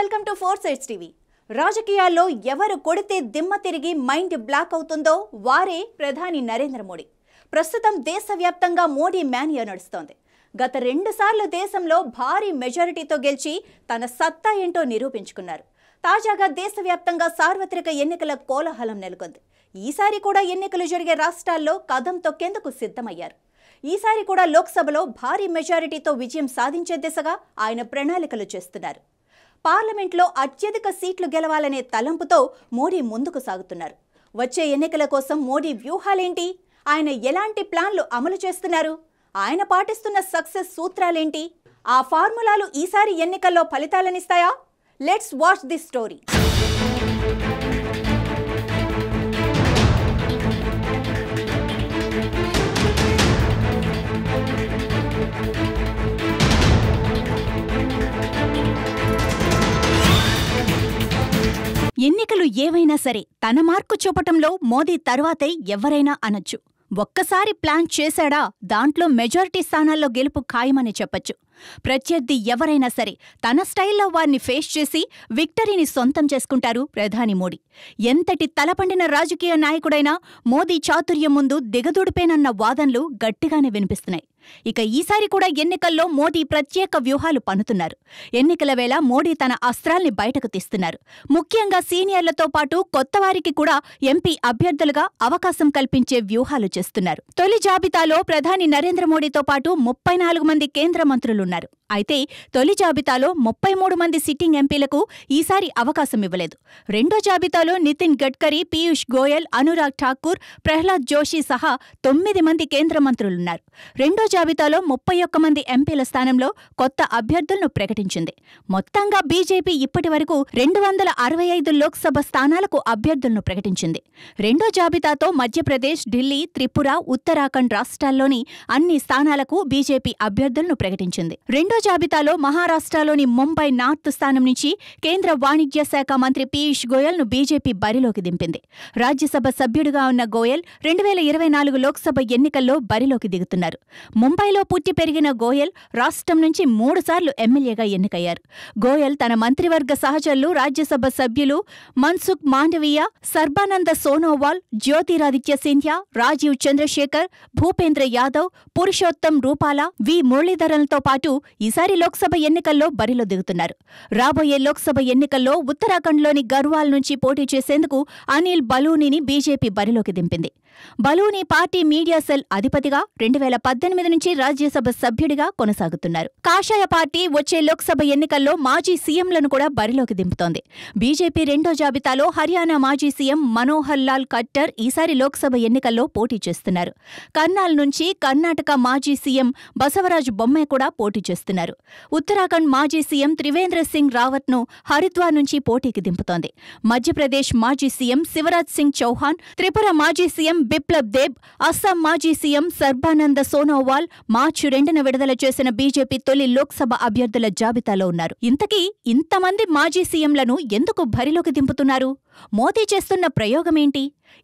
Welcome to 4 Sides TV. రాజకీయాల్లో ఎవరు కొడితే దిమ్మ తిరిగి మైండ్ బ్లాక్ అవుతుందో వారే ప్రధాని నరేంద్ర మోడీ. ప్రస్తుతం దేశవ్యాప్తంగా మోడీ మేనియా నడుస్తోంది. గత 2 సార్లు దేశంలో భారీ మెజారిటీతో గెలిచి తన సత్తా ఏంటో నిరూపించుకున్నారు. తాజాగా దేశవ్యాప్తంగా సార్వత్రిక ఎన్నికల కోలాహలం నెలకొంది. ఈసారి కూడా ఎన్నికలు జరిగే రాష్ట్రాల్లో కదం తొక్కేందుకు సిద్ధమయ్యారు. ఈసారి కూడా లోక్సభలో భారీ మెజారిటీతో విజయం సాధించే దిశగా ఆయన ప్రణాళికలు చేస్తున్నారు. పార్లమెంట్లో అత్యధిక సీట్లు గెలవాలనే తలంపుతో మోడీ ముందుకు సాగుతున్నారు. వచ్చే ఎన్నికల కోసం మోడీ వ్యూహాలేంటి? ఆయన ఎలాంటి ప్లాన్లు అమలు చేస్తున్నారు? ఆయన పాటిస్తున్న సక్సెస్ సూత్రాలేంటి? ఆ ఫార్ములాలు ఈసారి ఎన్నికల్లో ఫలితాలనిస్తాయా? Let's watch this story. ఎన్నికలు ఏవైనా సరే తన మార్కు చూపటంలో మోదీ తర్వాతే ఎవరైనా అనొచ్చు. ఒక్కసారి ప్లాన్ చేశాడా దాంట్లో మెజారిటీ స్థానాల్లో గెలుపు ఖాయమని చెప్పొచ్చు. ప్రత్యర్థి ఎవరైనా సరే తన స్టైల్లో వారిని ఫేస్ చేసి విక్టరీని సొంతం చేసుకుంటారు ప్రధాని మోడీ. ఎంతటి తలపండిన రాజకీయ నాయకుడైనా మోదీ చాతుర్యం ముందు దిగదుడిపేనన్న వాదనలు గట్టిగానే వినిపిస్తున్నాయి. ఇక ఈసారి కూడా ఎన్నికల్లో మోడీ ప్రత్యేక వ్యూహాలు పన్నుతున్నారు. ఎన్నికల వేళ మోడీ తన అస్త్రాల్ని బయటకు తీస్తున్నారు. ముఖ్యంగా సీనియర్లతో పాటు కొత్తవారికి కూడా ఎంపీ అభ్యర్థులుగా అవకాశం కల్పించే వ్యూహాలు చేస్తున్నారు. తొలి జాబితాలో ప్రధాని నరేంద్ర మోడీతో పాటు 34 మంది కేంద్ర మంత్రులున్నారు. అయితే తొలి జాబితాలో 33 మంది సిట్టింగ్ ఎంపీలకు ఈసారి అవకాశం ఇవ్వలేదు. రెండో జాబితాలో నితిన్ గడ్కరీ, పీయూష్ గోయల్, అనురాగ్ ఠాకూర్, ప్రహ్లాద్ జోషి సహా 9 మంది కేంద్ర మంత్రులున్నారు. రెండో జాబితాలో 31 మంది ఎంపీల స్థానంలో కొత్త అభ్యర్థులను ప్రకటించింది. మొత్తంగా బీజేపీ ఇప్పటి వరకు 265 లోక్సభ స్థానాలకు అభ్యర్థులను ప్రకటించింది. రెండో జాబితాతో మధ్యప్రదేశ్, ఢిల్లీ, త్రిపుర, ఉత్తరాఖండ్ రాష్ట్రాల్లోని అన్ని స్థానాలకు బీజేపీ అభ్యర్థులను ప్రకటించింది. రెండో జాబితాలో మహారాష్ట్రలోని ముంబై నార్త్ స్థానం నుంచి కేంద్ర వాణిజ్య శాఖ మంత్రి పీయూష్ గోయల్ ను బీజేపీ బరిలోకి దింపింది. రాజ్యసభ సభ్యుడిగా ఉన్న గోయల్ 2024 లోక్సభ ఎన్నికల్లో బరిలోకి దిగుతున్నారు. ముంబైలో పుట్టి పెరిగిన గోయల్ రాష్ట్రం నుంచి 3 సార్లు ఎమ్మెల్యేగా ఎన్నికయ్యారు. గోయల్ తన మంత్రివర్గ సహచరులు రాజ్యసభ సభ్యులు మన్సుఖ్ మాండవీయ, సర్బానంద సోనోవాల్, జ్యోతిరాదిత్య సింధ్యా, రాజీవ్ చంద్రశేఖర్, భూపేంద్ర యాదవ్, పురుషోత్తం రూపాలా, వి మురళీధరన్లతో పాటు ఈసారి లోక్సభ ఎన్నికల్లో బరిలో దిగుతున్నారు. రాబోయే లోక్సభ ఎన్నికల్లో ఉత్తరాఖండ్లోని గర్వాల్ నుంచి పోటీ చేసేందుకు అనిల్ బలూనీని బీజేపీ బరిలోకి దింపింది. బలూనీ పార్టీ మీడియా సెల్ అధిపతిగా 2018 నుంచి రాజ్యసభ సభ్యుడిగా కొనసాగుతున్నారు. కాషాయ పార్టీ వచ్చే లోక్సభ ఎన్నికల్లో మాజీ సీఎంలను కూడా బరిలోకి దింపుతోంది. బీజేపీ రెండో జాబితాలో హర్యానా మాజీ సీఎం మనోహర్ లాల్ ఖట్టర్ ఈసారి లోక్సభ ఎన్నికల్లో పోటీ చేస్తున్నారు. కర్నాల్ నుంచి కర్ణాటక మాజీ సీఎం బసవరాజ్ బొమ్మే కూడా పోటీ చేస్తున్నారు. ఉత్తరాఖండ్ మాజీ సీఎం త్రివేంద్ర సింగ్ రావత్ ను హరిద్వార్ నుంచి పోటీకి దింపుతోంది. మధ్యప్రదేశ్ మాజీ సీఎం శివరాజ్ సింగ్ చౌహాన్, త్రిపుర మాజీ సీఎం బిప్లబ్ దేబ్, అస్సాం మాజీ సీఎం సర్బానంద సోనోవాల్ మార్చి 2న విడుదల చేసిన బీజేపీ తొలి లోక్సభ అభ్యర్థుల జాబితాలో ఉన్నారు. ఇంతకీ ఇంతమంది మాజీ సీఎంలను ఎందుకు బరిలోకి దింపుతున్నారు? మోదీ చేస్తున్న ప్రయోగమేంటి?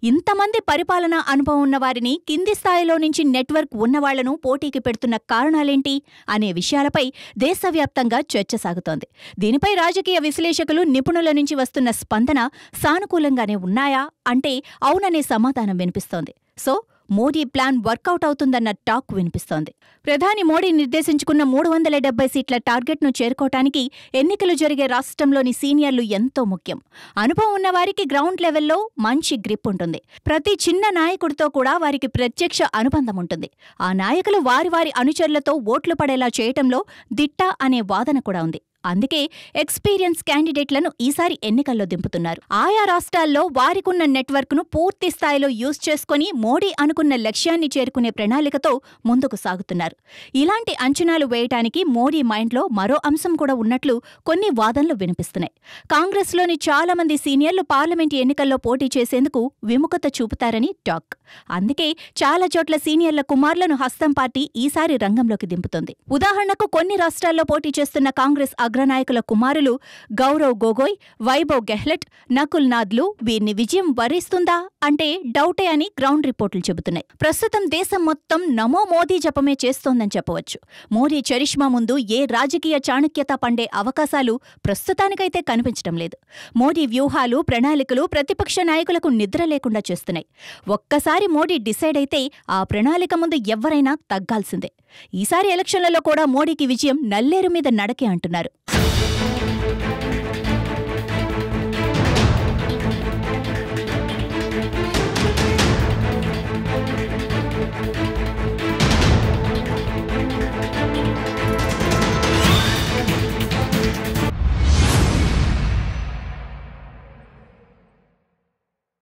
ఇంతమంది పరిపాలనా అనుభవం ఉన్నవారిని కింది స్థాయిలో నుంచి నెట్వర్క్ ఉన్నవాళ్లను పోటీకి పెడుతున్న కారణాలేంటి అనే విషయాలపై దేశవ్యాప్తంగా చర్చ సాగుతోంది. దీనిపై రాజకీయ విశ్లేషకులు, నిపుణుల నుంచి వస్తున్న స్పందన సానుకూలంగానే ఉన్నాయా అంటే అవుననే సమాధానం వినిపిస్తోంది. సో మోడీ ప్లాన్ వర్కౌట్ అవుతుందన్న టాక్ వినిపిస్తోంది. ప్రధాని మోడీ నిర్దేశించుకున్న 370 సీట్ల టార్గెట్ను చేరుకోవటానికి ఎన్నికలు జరిగే రాష్ట్రంలోని సీనియర్లు ఎంతో ముఖ్యం. అనుభవం ఉన్నవారికి గ్రౌండ్ లెవెల్లో మంచి గ్రిప్ ఉంటుంది. ప్రతి చిన్న నాయకుడితో కూడా వారికి ప్రత్యక్ష అనుబంధం ఉంటుంది. ఆ నాయకులు వారి వారి అనుచరులతో ఓట్లు పడేలా చేయటంలో దిట్ట అనే వాదన కూడా ఉంది. అందుకే ఎక్స్పీరియన్స్ క్యాండిడేట్లను ఈసారి ఎన్నికల్లో దింపుతున్నారు. ఆయా రాష్ట్రాల్లో వారికున్న నెట్వర్క్ను పూర్తి స్థాయిలో యూజ్ చేసుకుని మోడీ అనుకున్న లక్ష్యాన్ని చేరుకునే ప్రణాళికతో ముందుకు సాగుతున్నారు. ఇలాంటి అంచనాలు వేయటానికి మోడీ మైండ్లో మరో అంశం కూడా ఉన్నట్లు కొన్ని వాదనలు వినిపిస్తున్నాయి. కాంగ్రెస్లోని చాలా మంది సీనియర్లు పార్లమెంటు ఎన్నికల్లో పోటీ చేసేందుకు విముఖత చూపుతారని టాక్. అందుకే చాలా చోట్ల సీనియర్ల కుమారులను హస్తం పార్టీ ఈసారి రంగంలోకి దింపుతోంది. ఉదాహరణకు కొన్ని రాష్ట్రాల్లో పోటీ చేస్తున్న కాంగ్రెస్ అగ్రనాయకుల కుమారులు గౌరవ్ గొగోయ్, వైభవ్ గెహ్లట్, నకుల్ నాద్లు వీరిని విజయం వరిస్తుందా అంటే డౌటే అని గ్రౌండ్ రిపోర్టులు చెబుతున్నాయి. ప్రస్తుతం దేశం మొత్తం నమో మోదీ జపమే చేస్తోందని చెప్పవచ్చు. మోదీ చరిష్మా ముందు ఏ రాజకీయ చాణక్యత పండే అవకాశాలు ప్రస్తుతానికైతే కనిపించడం లేదు. మోదీ వ్యూహాలు, ప్రణాళికలు ప్రతిపక్ష నాయకులకు నిద్ర లేకుండా చేస్తున్నాయి. ఒక్కసారి మోడీ డిసైడ్ అయితే ఆ ప్రణాళిక ముందు ఎవ్వరైనా తగ్గాల్సిందే. ఈసారి ఎలక్షన్లలో కూడా మోడీకి విజయం నల్లేరు మీద నడకే అంటున్నారు.